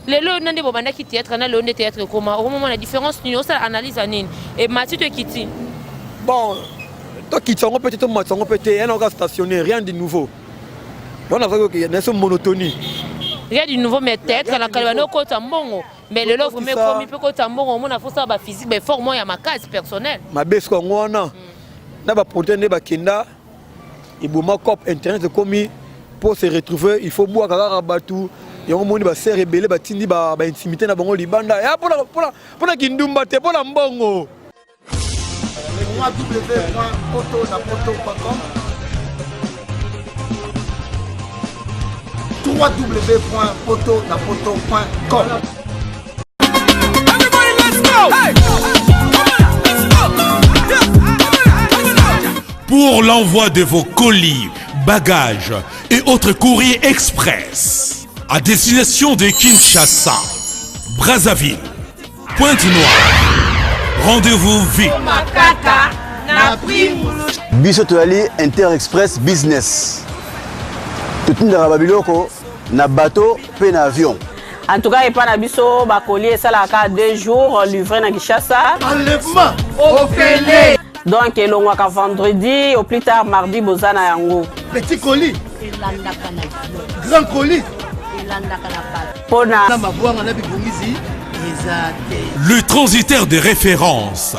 Les lots n'ont pas de théâtre, n'a le théâtre comment au moment la différence nous ça analyse à nine et Mathieu te quitte. Bon, toi qui t'en peut-être on peut être un organe stationnaire, rien de nouveau. On a vu qu'il y a une monotonie. Rien de nouveau mais théâtre la calvano côté mbongo mais le lot vous met comme peu côté mbongo on a faut ça ba physique mais fort moi ya ma case personnelle. Ma baisse quoi on a. Na ba protéine ba kenda et bouma cop internet commis pour se retrouver il faut boire kaka batou. Et on moni ba ser rebelle ba tindi ba intimité na bango libanda ya pour la kindumba te pour la mbongo. Moi www.poto.com www.poto.com. Everybody let's go. Hey. Pour l'envoi de vos colis, bagages et autres courriers express à destination de Kinshasa, Brazzaville, Pointe-Noire, rendez-vous vite. Biso toali Inter-Express Business. Tout le monde biloko na bateau pe na avion. En tout cas, il n'y a pas de bakolier, ça la 2 jours livré na Kinshasa. Enlèvement au Félé. Donc, il y a vendredi, au plus tard mardi, bozana yango. Petit colis. Grand colis. Le transitaire de référence.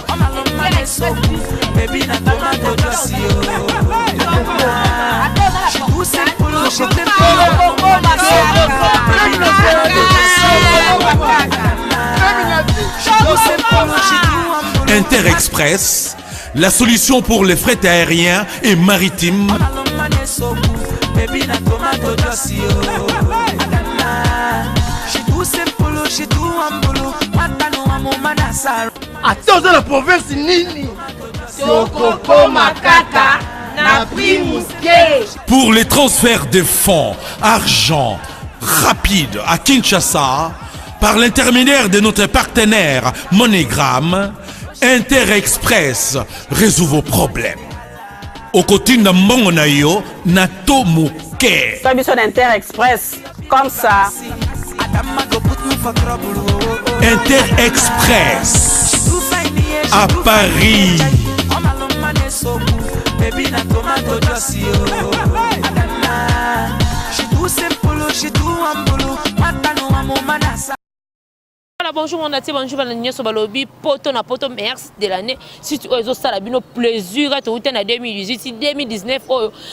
Inter-Express, la solution pour les frais aériens et maritimes. Attends la province nini. Pour les transferts de fonds, argent rapide à Kinshasa, par l'intermédiaire de notre partenaire MoneyGram, Inter-Express résout vos problèmes. Au côté de Mbongonayo, Nato Mouké. Comme Inter-Express, comme ça. Inter-Express à Paris. Bonjour mon atie, bonjour Valérie Sobalobi, poto na poto merci de l'année. Si tu as ça la bino plaisir à te router en 2018, 2019,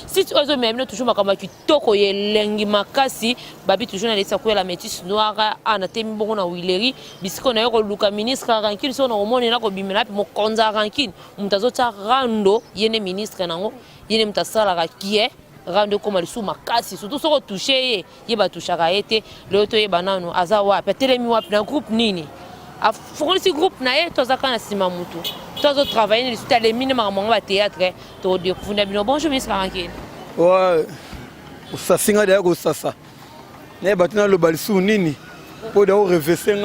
si tu as même toujours ma kamaki toko ye lengi makasi, babi toujours na lesa la métisse noire, ana temi bongo na wileri, bisiko na yoko luka ministre rankin so na omone na ko bimela mo konza rankin, mutazo ta rando yene ministre nango, yene mtasala ka kie. Rando comme le sous makasi surtout so toucher ye ba touchaka été le to ye banano azawa petelemi wa na groupe nini a fournir groupe na ye to zaka na sima mutu to travailler le suite les minimum ba théâtre to de kufunda bino bonjour ministre Rankin Ouais ça singa de ko sasa ne batina lo balisu nini pour de reverser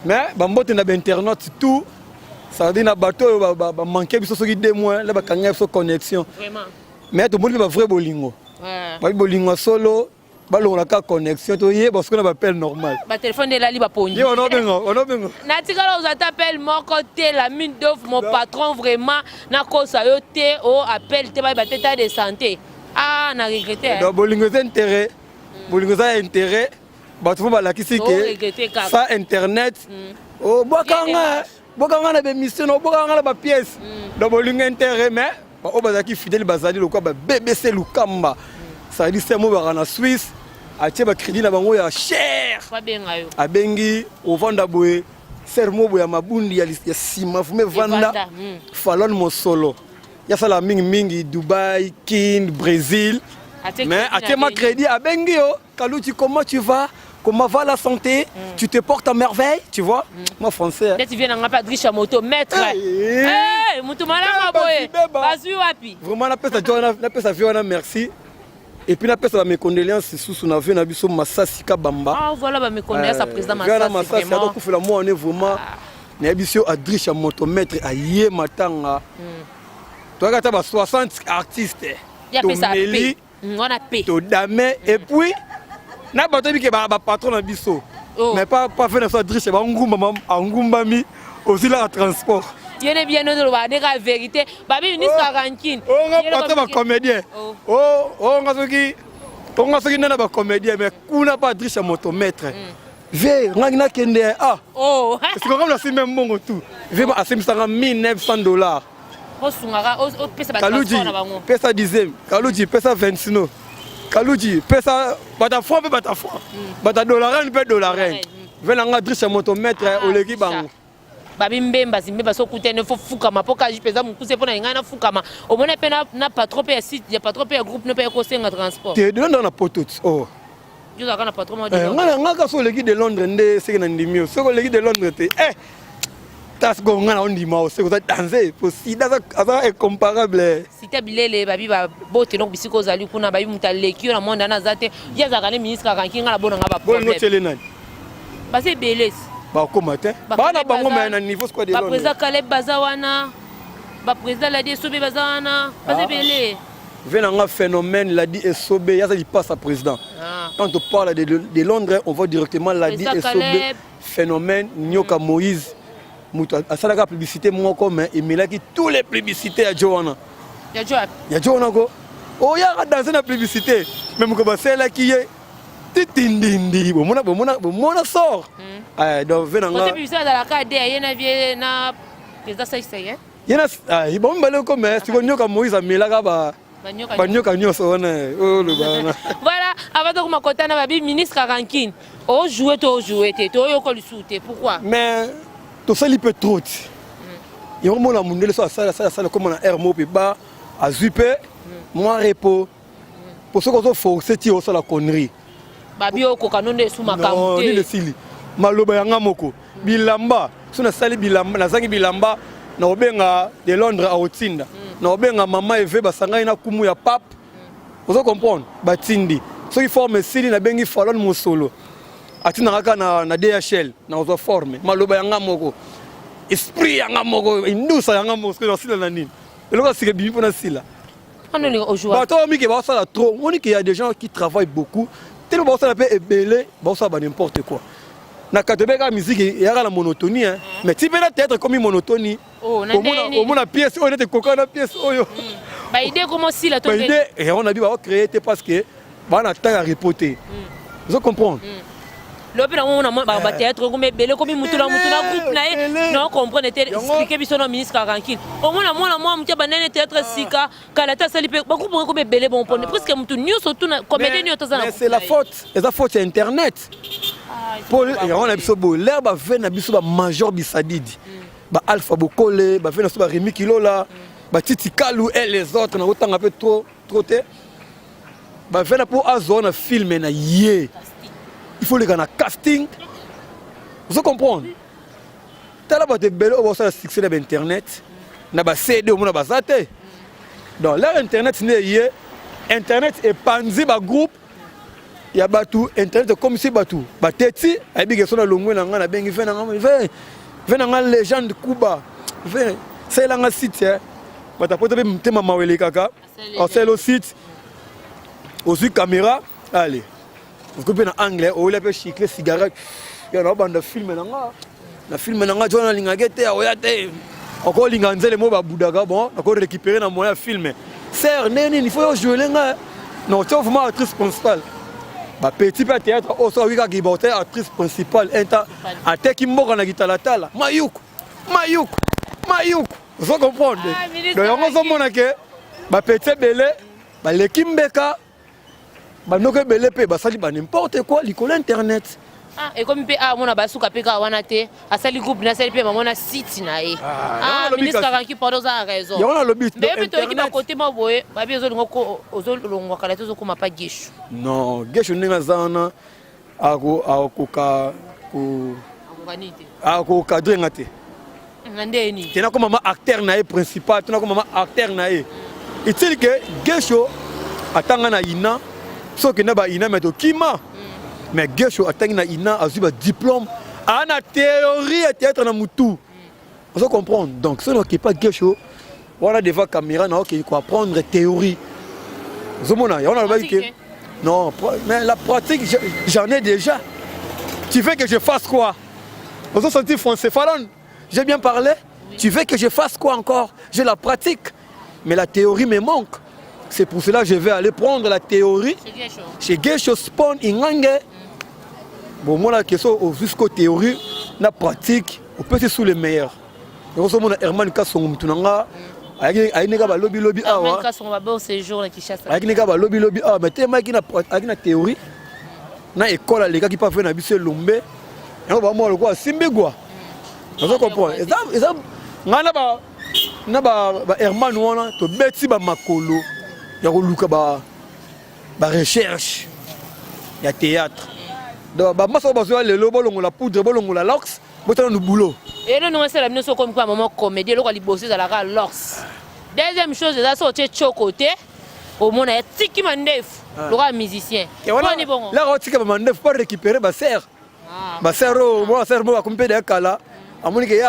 mais ba mbote na internet tout ça dit na bateau ba manquer biso so ki 2 mois là ba kanga so connexion vraiment. Mais tout le monde va vrai bolingo. Ouais. Bolingo solo, balon la connexion, tu y es parce qu'on a appel normal. Ba téléphone de la liba poni. On a bien. Natika là vous t'appelle mon côté la mine d'offre mon patron vraiment na ko sa yo té o appel té ba état de santé. Ah na regretté. Donc bolingo c'est intérêt. Bolingo ça intérêt. Ba tout ba la ki que ça internet. Oh bokanga na be mission, bokanga na ba pièce. Donc bolingo intérêt mais au bazaki fidèle bazali le quoi BBC Lukamba ça dit c'est mo na Suisse a tie ba crédit na bango ya cher a bengi au vanda boye sermo boya mabundi ya sima fume vanda falon mo solo ya sala mingi Dubaï Kin Brésil mais a tie ma crédit a bengi yo Kalouti comment tu vas. Comment va la santé? Tu te portes à merveille, tu vois? Moi français. Tu viens dans pas driche à moto maître. Eh, mutu malama boye. Basu wapi? Vraiment la peste a merci. Et puis la peste mes condoléances sous na vie na biso Masasi Kabamba. Ah voilà mes condoléances à président Masasi vraiment. Donc la moi on est vraiment na biso à driche à moto maître à yé matanga. Toi quand tu as 60 artistes. Il y a ça paix. On a paix. To damé et puis na bato bi ke ba patron na biso mais pas fait dans sa driche ngumbami aussi là transport yene bien non ba ne ka vérité babi ministre Rankin on nga pas comédien on nga soki nana ba comédien mais kuna pas driche motomètre ve ngina kende est-ce que comme la c'est même bon tout ve ba asimsanga $1900 Kaluji pesa 10e Kaluji pesa 29 Kaluji pesa bata fois pe bata fois bata $1 pe $1 vela nga driche motomètre oleki bango babi mbemba zimbemba so kutene fo fukama po kaji pesa mukuse pona ngana fukama omona pe na patron pe ya site ya patron pe ya groupe ne pe ko senga transport te de na potot je za kana patron mo de nga ka so leki de Londres nde seke na ndimio so ko leki de Londres te tas go ngana ondima o seko za danser possible ça est comparable site bilele babi ba bote donc bisiko zali kuna babi mutaleki na monde na zate ya za kana ministre Rankin ngala bona ngaba problème bon ngotele nani ba c'est beles ba koma te bana bango mais na niveau quoi de Londres ba président Caleb Bazawana ba président la DSOB Bazawana ba c'est belé venanga phénomène la DSOB ya ça il passe à président quand on parle de Londres on va directement la DSOB phénomène Nyoka Moïse mutu asalaka publicité moko mais emelaki tous les publicités à Joanna ya Joanna ko ya danser na publicité même ko baselaki ye titindindi bomona sort donc venanga côté publicité dans la carte yena vie na président Saïseye yena bon balé ko mais siko Nyoka Moïse amelaka banyoka nyonso wana voilà avant de makota na babi ministre Rankin o jouer te yoko lisuté pourquoi mais tout ça il peut trop il y a un moment où on ça comme on a air mot bas à zuper moi repos pour ceux qui ont forcé tu as la connerie babi oko kanonde sous makamte non ni le sili maloba yanga moko bilamba suna sali bilamba na zangi bilamba na obenga de Londres à Otinda na obenga mama eve basanga ina kumu ya pape vous comprendre batindi ceux qui forment sili na bengi falon mosolo atina kaka na DHL na ozo forme maloba yanga moko esprit yanga moko indusa yanga moko na sila na nini eloko sike bibi pona sila on est aujourd'hui bato miki ba sala trop on dit qu'il y a des gens qui travaillent beaucoup tellement ba sala pe ebele ba sala n'importe quoi na katobeka musique ya la monotonie mais tu peux être comme monotonie au mona pièce on était coca na pièce oyo ba idée comment si la tombe idée et on a dit ba créer parce que ba na temps à reporter vous comprenez lobi na mona ba théâtre comme belé comme mutu na groupe na non comprendre était expliquer biso na ministre Rankin au mona moi mutu ba nene théâtre sika kalata sali pe ba groupe comme belé bon pone presque mutu nyo surtout na comédie nyo tozana c'est la faute et la faute c'est internet pour on a biso bo l'air ba vena biso ba major bisadidi ba alpha bokole ba vena so ba Remi Kilola ba Titi Kalou et les autres na autant un peu trop te ba vena pour azona filmer na yé il faut les gars na casting vous comprenez tala ba te belo o ça succès de internet na ba CD o mona bazate donc là internet ne yé internet est panzi ba groupe ya batu internet comme si batu bateti abiga sona longwe na ngana bengi vena nga légende Kuba c'est là nga site bata poto be mtema mawele kaka c'est le site aussi caméra allez vous coupez en anglais ou il a fait chicle cigarette il y a un film na film na nga jona linga gete oyate encore linga nzele mo ba budaga bon encore récupérer na moyen film sœur nene il faut jouer nga non tu vraiment actrice principale ba petit peu théâtre au so wika gibote actrice principale enta ateki mboka na gitalatala mayuku vous comprenez donc on se mona que ba petit belé ba lekimbeka banoke belé pe basali ba n'importe quoi likolo internet et comme pe mona basuka pe ka wana te asali groupe na sali pe mona site na e ministre Rankin pardon ça raison ya wana lobby depuis to ki ba côté mo boye ba bi ozolongwa kala to zokoma pa geshu non geshu ninga zana ako cadre ngate ngandeni tena comme mama acteur na e principal tena comme mama acteur na e il que geshu atanga na ina so que na ba ina meto kima mais gesho atanga na ina azuba diplôme ana théorie et théâtre na mutu vous comprenez donc ce n'est pas gesho on a devant caméra na OK quoi apprendre théorie zomona on a que non mais la pratique j'en ai déjà Tu veux que je fasse quoi? Vous avez senti français, Fallon? J'ai bien parlé. Tu veux que je fasse quoi encore? J'ai la pratique. Mais la théorie me manque. C'est pour cela que je vais aller prendre la théorie chez Gesho Spawn Ingange. Bon, moi, la question jusqu'aux théories, la pratique, on peut être sous les meilleurs. Nous sommes Herman Kassong Tunanga. Aïnega lobby lobby awa. Herman Kassong va au séjour na Kinshasa. Aïnega lobby lobby awa. Mais tellement qu'il y a théorie. Na école les gars qui peuvent venir habiter Lombe. Et on va voir le quoi Simbegwa. Vous comprenez? Exemple, na ba Herman wana to beti ba makolo. Ya ko luka ba recherche. Ya théâtre. Donc ba maso ba zo le lobo la poudre bolongo la lox. Botana no boulot. Et non, c'est la même chose comme quoi, maman comédie, le bosser dans la l'ors. Deuxième chose, c'est sortir de côté. Au monde, il y a tiki mandef, le musicien. Là, on tiki mandef pour récupérer ma sœur. Ma sœur, moi, accompagné de Kala. À mon équipe,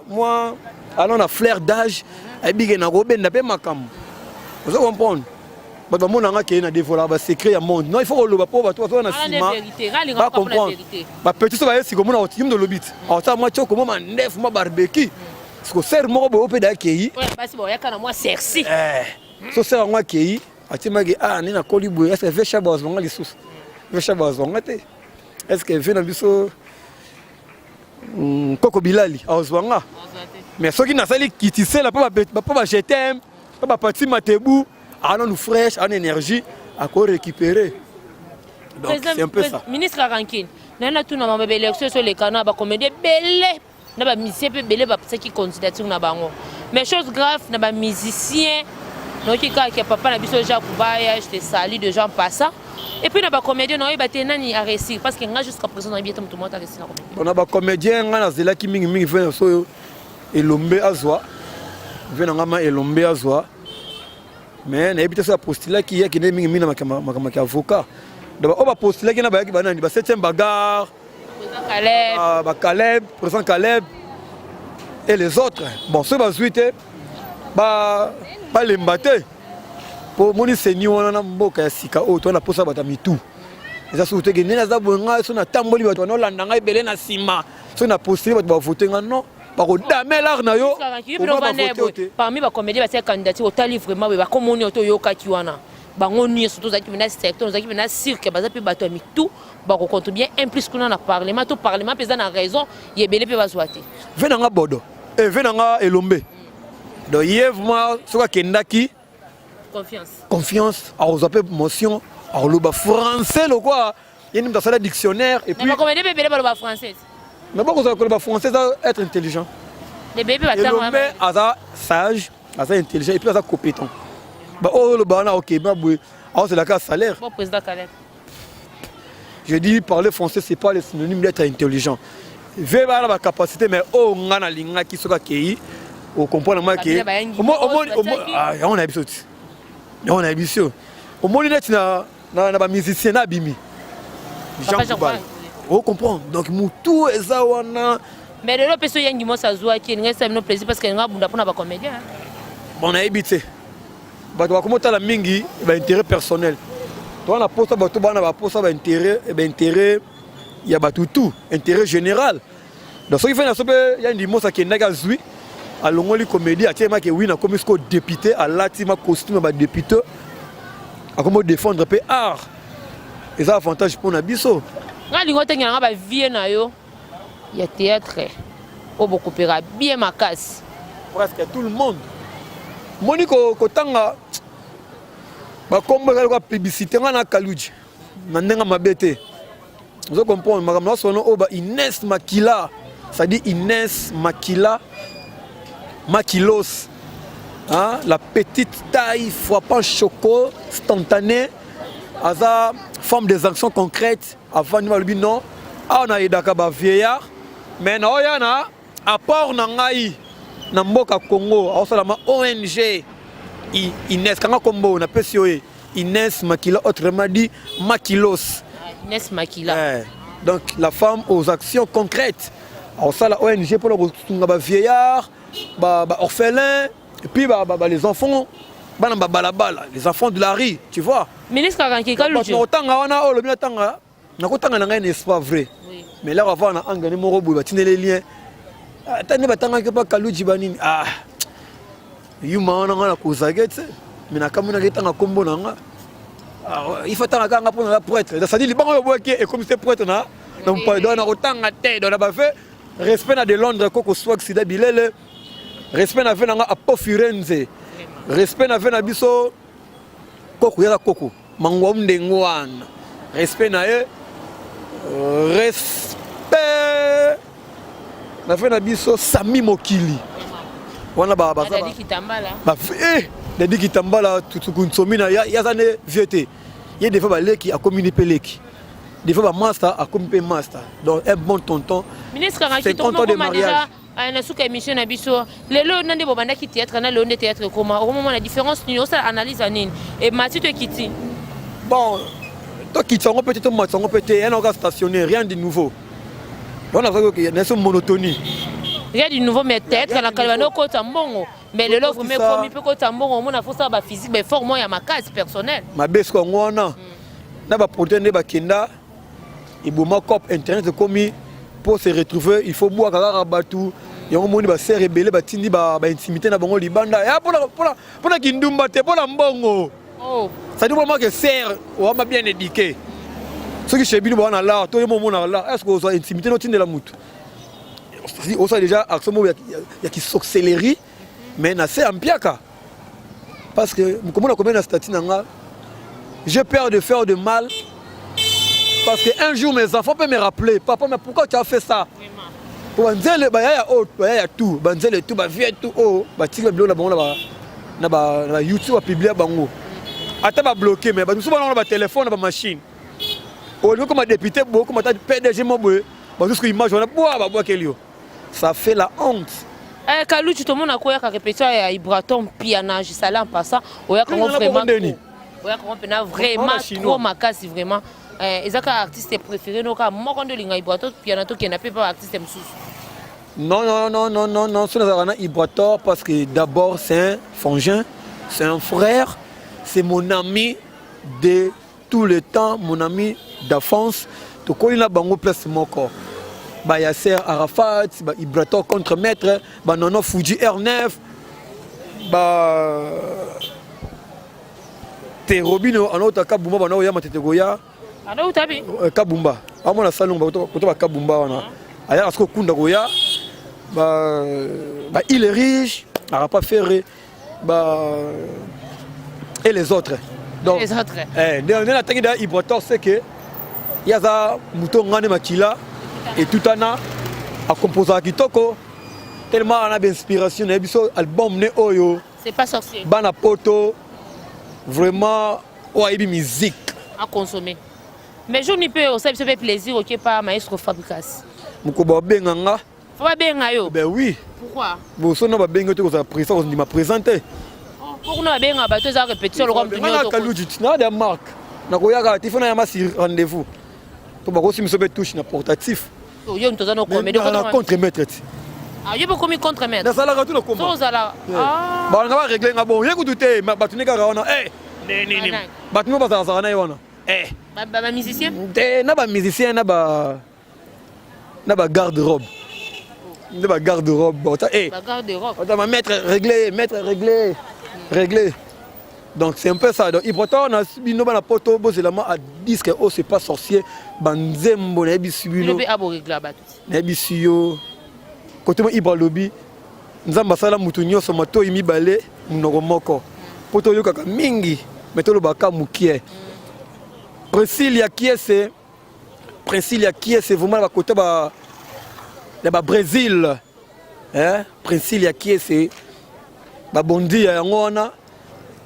moi, allons à flair d'âge. Et bien, on a robé, n'a pas ma cam. Vous comprenez? Mais mon anga qui est na développé secret à monde. Non, il faut le pauvre toi on a ciment. Pas comprendre. Ba petit ça va si comme on a team de lobit. Alors ça moi choko moi nef moi barbecue. Parce que ser mo bo pe da kei. Ouais, parce que bon ya kana moi sexy. So ser moi kei. Ati magi ni na kolibu est-ce que vecha bazonga lisusu. Vecha bazonga te. Est-ce que vient na biso Koko Bilali azwanga. Mais ceux qui na sali kitise la pas ba jeter, pas parti matebu. On nous fraîche, on énergie, à quoi récupérer. Donc c'est un peu ça. Ministre Rankine, nous avons tout dans l'élection sur les canaux, nous avons des belles, nous avons musiciens belles, ceux qui candidatent sur nous. Mais chose grave, nous avons musiciens, nous avons papa, nous avons Jacques Koubaya, je te salue de gens passants. Et puis nous avons comédien, nous avons à réussir parce que jusqu'à présent, nous avons tout le monde à réussir. On a comédien, on a Zela qui mingi vient et Lombe Azwa, vient en et Lombe Azwa. Mais on a évité ça postulat qui est qui n'est mingi mina ma avocat. Donc on va postuler qui n'a pas qui banani, bah septième bagarre. Caleb, président Caleb et les autres. Bon, ceux qui suite, pas les mbatter. Pour mon seigneur, on a mboka sika o, on a posé batami tout. Et ça surtout que nena za bonga, so na tamboli bato na landanga belé na sima. So na postulé bato ba voter non. Par damé l'art na yo. Parmi les comédiens, les candidats, au tali vraiment, ils comme on est au yoka kiwana. Bango ni surtout ça qui vient secteur, ça qui vient cirque, ça peut battre tout. Bah on compte bien impliqué qu'on a parlement, tout parlement pesant en raison, il est belé peut pas souhaiter. Venanga bodo, et venanga elombe. Donc hier moi, ce que kendaki. Confiance. Confiance. Alors vous appelez motion, alors le français le quoi, il y a une dans le dictionnaire et puis. Mais comédien peut belé le français. Mais pourquoi vous appelez le français être intelligent? Les bébés battant. Elombe asa sage, asa intelligent et puis asa compétent. Bah oh le bana ok, bah oui. Alors c'est la case salaire. Bon président Caleb. Je dis parler français c'est pas le synonyme d'être intelligent. Veille à la capacité mais oh on a la ligne qui sera qui, on comprend moi qui. On a habitué. On a habitué. Au moins net na ba musicien na bimi. Jean Koubal. On comprend. Donc mutu ezawana. Mais le person yangi mo sa zoa qui ngai ça no plaisir parce que nga bunda pour na ba comédien. On a habitué. Bah toi comment tu as la mingi intérêt personnel. Toi on a posé bato bana ba posé ba intérêt intérêt il y a tout intérêt général. Donc ce qui fait na sope ya ndimo sa kendaga zui a longoli comédie a tiema ke oui na comme ce député à latima costume ba député a comment défendre pe art. Et ça avantage pour na biso. Nga lingo tengana nga ba vie na yo. Il y a théâtre au beaucoup pera bien ma casse. Presque tout le monde. Moniko kotanga ba kombo ka publicité nga na Kaluji na ndenga mabete. Vous comprenez madame son nom oba Inès Makila, ça dit Inès Makila Makilos. Hein, la petite taille frappant choco instantanée aza forme des actions concrètes avant de dire non on a edaka ba vieillard mais na oyana apport na ngai na mboka Congo asalama ONG Inès kanga kombo na PCOE Inès Makila autrement dit Makilos. Inès Makila. Donc la femme aux actions concrètes. Alors ça la ONG pour les vieillards, orphelins et puis les enfants, les enfants de la rue, tu vois. Ministre Karanki Kaluji. nakotanga na ngai n'est pas vrai mais là avant na angane moko boye batine les liens atane batanga ke pa kaluji banini yuma wana ngana kozagete mais nakamuna ketanga kombo nanga il faut tanga kanga pour la prêtre ça dit libango boke et comme c'est prêtre na donc pardon na kotanga te donc na ba fait respect na de Londres koko swag sida bilele respect na ve nanga apo Firenze respect na ve na biso koko yala koko mangwa mndengo wana respect na ye respect na ve na biso Sami Mokili wana ba Dadi Kitambala Dadi Kitambala tukunsomi na yazane viete ye des fois ba leki a communiquer leki des fois ba master a communiquer master donc un bon tonton ministre Kangaki tonton de mariage na suka émission na biso lelo nande bobanda ki théâtre na le théâtre comment au moment la différence ni ça analyse anine et Mathieu to kiti bon toi qui sont peut-être on peut être un stationné rien de nouveau on a vu qu'il y a une monotonie rien de nouveau mais théâtre na kalbano ko tambongo mais lelo vous me promis pe ko tambongo mona faut ça ba physique mais forme ya ma case personnelle ma bes ko ngona na ba protéine ba kinda ibuma cop internet komi pour se retrouver il faut boire kaka batu yango moni ba ser rebelle ba tindi ba intimité na bango libanda ya pona kindumba te pona mbongo ça dit vraiment que ser o ma bien éduqué ceux qui chez bino ba na là to yemo mona là est-ce que vous intimité no tindi la mutu on ça déjà action ya qui s'accélérer mais na c'est ampiaka parce que comment on na statut nanga j'ai peur de faire de mal parce que un jour mes enfants peuvent me rappeler papa mais pourquoi tu as fait ça banzele ba ya tout banzele tout ba vie tout ba tika bilo na bango na YouTube publier bango ata ba bloquer mais ba tout ba na ba téléphone ba machine comme député comme PDG mo boye ba tout ce image on ba boa kelio ça fait la honte Kaluchi tout le monde a quoi ka répétition ya Ibraton pianage ça là en passant oya comment vraiment oya comment vraiment trop makasi vraiment ezaka artiste préféré no ka moko ndo linga Ibraton piano to qui n'a pas artiste msusu non c'est na Ibraton parce que d'abord c'est un frangin c'est un frère c'est mon ami de tout le temps mon ami d'enfance to ko ina bango place moko ba Yasser Arafat ba Ibraton contre maître ba Nono Fuji R9 ba te Robino anota kabumba ba na oya matete goya ana utabi kabumba amona salon ba to ba kabumba wana aya asko kunda goya ba il est riche Arafat Ferré et les autres donc les autres la tangi da Ibraton c'est que yaza mutongane makila et tout ana a composé à kitoko tellement on a d'inspiration et biso album ne oyo c'est pas sorcier bana poto vraiment oyebi musique à consommer mais je n'y peux aussi fait plaisir OK par maestro Fabricas mukoba benganga faut pas benga yo ben oui pourquoi bon so na ba benga to ko présent on m'a présenté pour na benga ba to za répétition le comme na kaluji na de marque na ko yaka tifona ya masi rendez-vous to ba ko si msobe touche na portatif yo ntoza no comédie contre maître yo ba komi contre maître na sala ka tout le combat so zala ba nga ba régler nga bon yeku douter ba tunika ka wana ni ba tuno ba za na yona ba musicien na ba musicien na ba garde-robe na ba garde-robe ba garde-robe ma maître régler donc c'est un peu ça donc Ibraton na bino bana poto bozelama à disque oh c'est pas sorcier banzembo na bisubino le abo régler ba na bisuyo côté mo Ibra lobi nzamba sala mutu nyoso mato imi balé mnogo moko poto yoka mingi metolo baka mukie Priscilla qui est vraiment ba côté ba Brésil hein Priscilla qui est c'est ba bondi ya ngona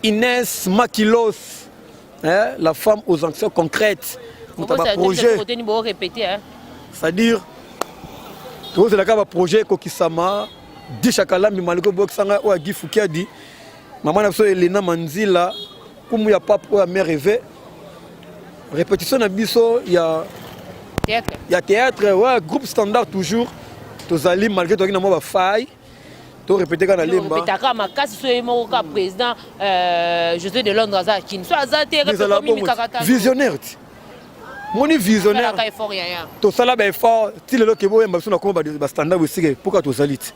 Inès Makilos, hein, la femme aux actions concrètes. Projet. C'est-à-dire, tout c'est le projet Kokisama, Dishakala, Mimaliko Boksanga, ou Agi Foukiadi, Maman Abso Elena Manzila, comme il n'y a pas pour la mère rêvée. Répétition d'Abisso, il y a théâtre, ouais, groupe standard toujours. Tous allés malgré tout, il y a une faille. Répéter quand on limba betaka makasi so yemo ka président José de Londres azaki so azate répéter visionnaire moni visionnaire to sala ba effort ti lelo ke bo yamba suna ko ba standard aussi ke pourquoi to salit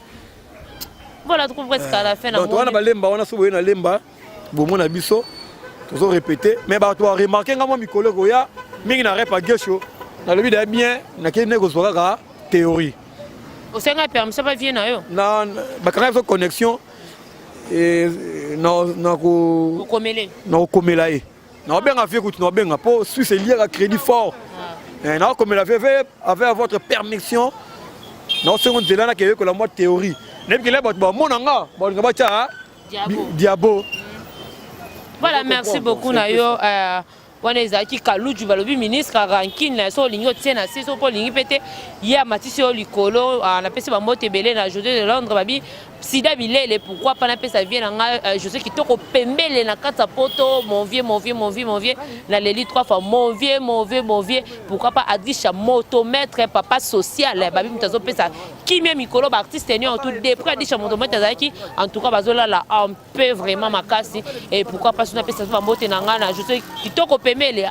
voilà tout presque à la fin donc on a ba lemba on a so na lemba bo mona biso to so répéter mais ba to remarquer ngamo mikolo ko ya mingi na repa gesho na lobi da bien na ke nego so ka théorie au senga permis ça va bien na yo na ba quand même connexion et na ko komele na komela e na benga fait kuti na benga po Suisse lié à crédit fort na komela fait avec votre permission na seconde zela na ke ko la mode théorie n'est que là ba monanga ba ngaba cha diabo. Voilà, merci beaucoup na yo wana ezaki kaluju balobi ministre rankin na so lingo tiena so po lingi pete ya matisi o likolo na pesi ba mote belé na José de Londres babi sida bilele pourquoi pas na pesa vient nga je sais kitoko pembele na kata poto mon vieux na leli 3 fois mon vieux pourquoi pas Adrisha motomètre papa social babi mutazo pesa kimia mikolo ba artiste ni en tout dépre Adrisha motomètre zaki en tout cas bazola la un peu vraiment makasi et pourquoi pas na pesa ba mote na nga na je sais kitoko pembele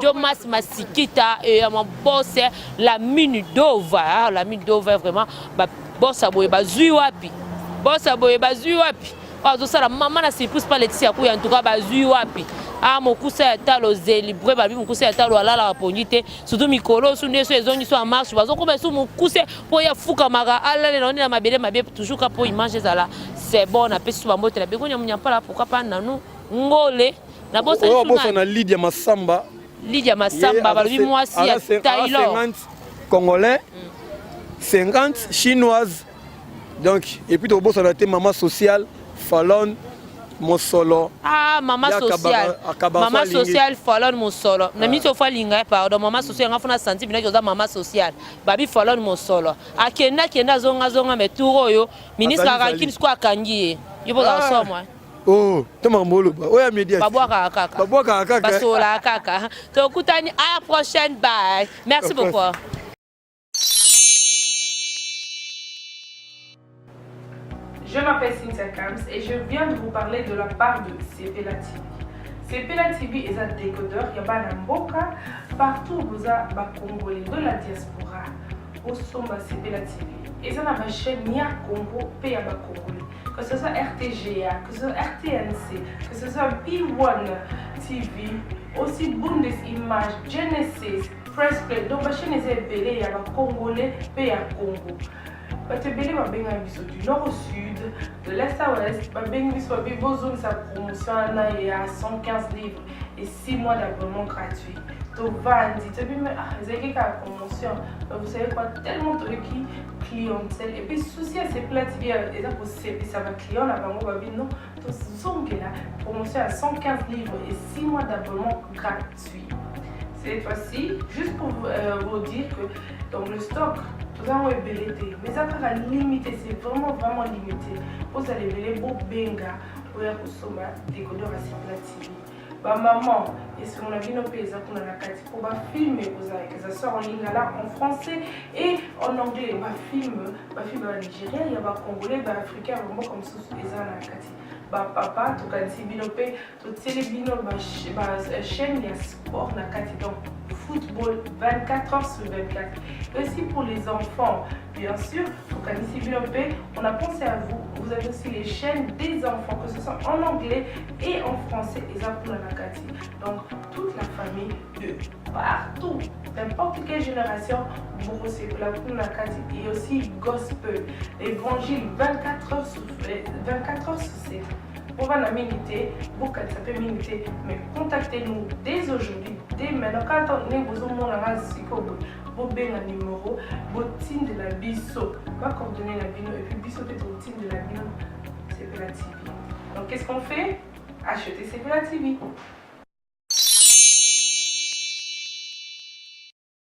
Jomas Masikita et mon boss la mine d'ova vraiment ba boss aboye bazui wapi bossa boye bazui wapi azosala mama na surprise pa Laetitia ko en tout cas bazui wapi mokusa ya talo zelibre babi mokusa ya talo alala ponite surtout mikolo sunde so ezongi so en marche bazokoma so mokuse po ya fuka maka alale na na mabele mabe toujours ka po image ezala c'est bon na pesi ba mbote na begonya munyapala pourquoi pas nanu ngole na bossa na Lydia Massamba babi mwasi ya Taylor 50 congolais 50 chinoises. Donc, et puis, tu as maman sociale, Fallon, Mosolo. Maman sociale, Fallon, Mosolo. Na mis au falinga, pardon, maman sociale, on a senti bien que maman sociale. Babi Fallon, Mosolo. Kenda zonga, mais tout yo, ministre Arakin, ce quoi, Kangi. Il faut ça, moi. Oh, tu m'as molo. Ouais, média. Babouaka kaka. Basola kaka. Donc, à la prochaine, bye. Merci beaucoup. Je m'appelle Cynthia Kams et je viens de vous parler de la part de Sepela TV. Sepela TV est un décodeur, il y a un mboka, partout vous avez des Congolais de la diaspora. Au sommet Sepela TV. Et ça, ma chaîne Nia Congo, pays à Congolais. Que ce soit RTGA, que ce soit RTNC, que ce soit P1 TV, aussi Bundesimage, Genesis, Press Play. Donc, ma chaîne est belée, il y a des Congolais, pays à Congo. Batebele babenga biso du nord au sud, de l'est à ouest, babenga biso besoin sa promotion il y a 115 livres et 6 mois d'abonnement gratuit. To vandi, tu dis mais c'est la promotion. Vous savez quoi, tellement de clientèle et puis souci à ces plates bien et ça pour ça va client là bango babi non, to zonge la promotion à 115 livres et 6 mois d'abonnement gratuit. Cette fois-ci, juste pour vous dire que donc le stock nous avons ébélité, mais ça va limiter, c'est vraiment limité. Vous allez ver beau benga pour y consommer décodeur à Sepela TV. Bah maman, et si on a vu nos pays pour la carte pour filmer, ça sort en ligne là en français et en anglais. Bah film en Nigeria, il y a des Congolais, des Africains, vraiment comme ça les gens la carte. Bah papa, tu as dit binope, tu télébino, chaîne il y a sport la carte donc football 24 heures sur 24. Et aussi pour les enfants, bien sûr, on a pensé à vous. Vous avez aussi les chaînes des enfants, que ce soit en anglais et en français, et ça pour la Nakati. Donc, toute la famille de partout, n'importe quelle génération, vous recevez la Nakati et aussi gospel, l'évangile 24 heures sur 7. Pour la minute, beaucoup ça peut minute, mais contactez-nous dès aujourd'hui, dès maintenant. Quand on est besoin de vous avez un numéro, vous de la biso, pas coordonner la bino, et puis biso peut être de la bino, Sepela TV. Donc qu'est-ce qu'on fait? Acheter Sepela TV.